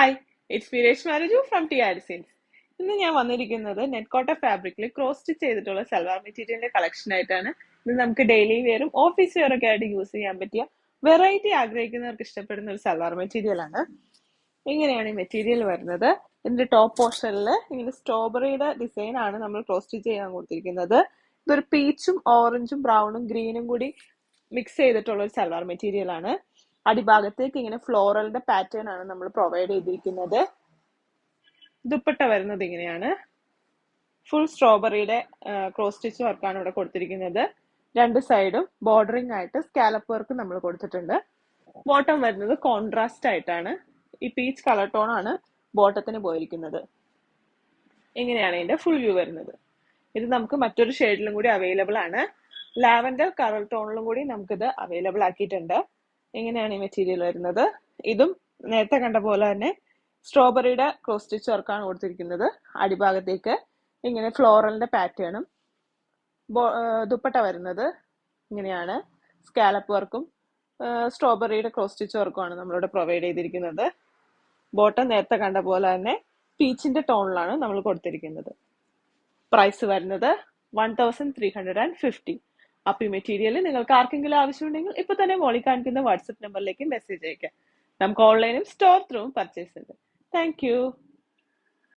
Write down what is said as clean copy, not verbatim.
Hi, it's Viresh Maraju from ടി ആഡിസിൻസ്. ഇന്ന് ഞാൻ വന്നിരിക്കുന്നത് നെറ്റ്കോട്ട ഫാബ്രിക്കിൽ ക്രോസ് സ്റ്റിച്ച് ചെയ്തിട്ടുള്ള സൽവാർ മെറ്റീരിയലിന്റെ കളക്ഷൻ ആയിട്ടാണ്. ഇത് നമുക്ക് ഡെയിലി വെയറും ഓഫീസ് വെയറും ഒക്കെ ആയിട്ട് യൂസ് ചെയ്യാൻ പറ്റിയ വെറൈറ്റി ആഗ്രഹിക്കുന്നവർക്ക് ഇഷ്ടപ്പെടുന്ന ഒരു സൽവാർ മെറ്റീരിയൽ ആണ്. ഇങ്ങനെയാണ് ഈ മെറ്റീരിയൽ വരുന്നത്. ഇതിന്റെ ടോപ്പ് പോർഷനിൽ ഇങ്ങനെ സ്ട്രോബെറിയുടെ ഡിസൈൻ ആണ് നമ്മൾ ക്രോസ് സ്റ്റിച്ച് ചെയ്യാൻ കൊടുത്തിരിക്കുന്നത്. ഇതൊരു പീച്ചും ഓറഞ്ചും ബ്രൗണും ഗ്രീനും കൂടി മിക്സ് ചെയ്തിട്ടുള്ള ഒരു സൽവാർ മെറ്റീരിയൽ ആണ്. അടിഭാഗത്തേക്ക് ഇങ്ങനെ ഫ്ലോറലിന്റെ പാറ്റേൺ ആണ് നമ്മൾ പ്രൊവൈഡ് ചെയ്തിരിക്കുന്നത്. ദുപ്പട്ട വരുന്നത് ഇങ്ങനെയാണ്. ഫുൾ സ്ട്രോബെറിയുടെ ക്രോസ് സ്റ്റിച്ച് വർക്കാണ് ഇവിടെ കൊടുത്തിരിക്കുന്നത്. രണ്ട് സൈഡും ബോർഡറിംഗ് ആയിട്ട് സ്കാലപ്പ് വർക്ക് നമ്മൾ കൊടുത്തിട്ടുണ്ട്. ബോട്ടം വരുന്നത് കോൺട്രാസ്റ്റ് ആയിട്ടാണ്. ഈ പീച്ച് കളർ ടോൺ ആണ് ബോട്ടത്തിന് പോയിരിക്കുന്നത്. ഇങ്ങനെയാണ് ഇതിന്റെ ഫുൾ വ്യൂ വരുന്നത്. ഇത് നമുക്ക് മറ്റൊരു ഷെയ്ഡിലും കൂടി അവൈലബിൾ ആണ്. ലാവൻഡർ കളർ ടോണിലും കൂടി നമുക്കിത് അവൈലബിൾ ആക്കിയിട്ടുണ്ട്. ഇങ്ങനെയാണ് ഈ മെറ്റീരിയൽ വരുന്നത്. ഇതും നേരത്തെ കണ്ട പോലെ തന്നെ സ്ട്രോബെറിയുടെ ക്രോസ് സ്റ്റിച്ച് വർക്കാണ് കൊടുത്തിരിക്കുന്നത്. അടിഭാഗത്തേക്ക് ഇങ്ങനെ ഫ്ലോറലിന്റെ പാറ്റേണും. ദുപ്പട്ട വരുന്നത് ഇങ്ങനെയാണ്. സ്കാലപ്പ് വർക്കും സ്ട്രോബെറിയുടെ ക്രോസ് സ്റ്റിച്ച് വർക്കുമാണ് നമ്മളിവിടെ പ്രൊവൈഡ് ചെയ്തിരിക്കുന്നത്. ബോട്ടം നേരത്തെ കണ്ട പോലെ തന്നെ പീച്ചിന്റെ ടോണിലാണ് നമ്മൾ കൊടുത്തിരിക്കുന്നത്. പ്രൈസ് വരുന്നത് 1350. അപ്പൊ ഈ മെറ്റീരിയൽ നിങ്ങൾക്ക് ആർക്കെങ്കിലും ആവശ്യമുണ്ടെങ്കിൽ ഇപ്പൊ തന്നെ മോളിൽ കാണിക്കുന്ന വാട്സപ്പ് നമ്പറിലേക്ക് മെസ്സേജ് അയക്കാം. നമുക്ക് ഓൺലൈനും സ്റ്റോർ ത്രൂവും പർച്ചേസ് ഉണ്ട്. Thank you.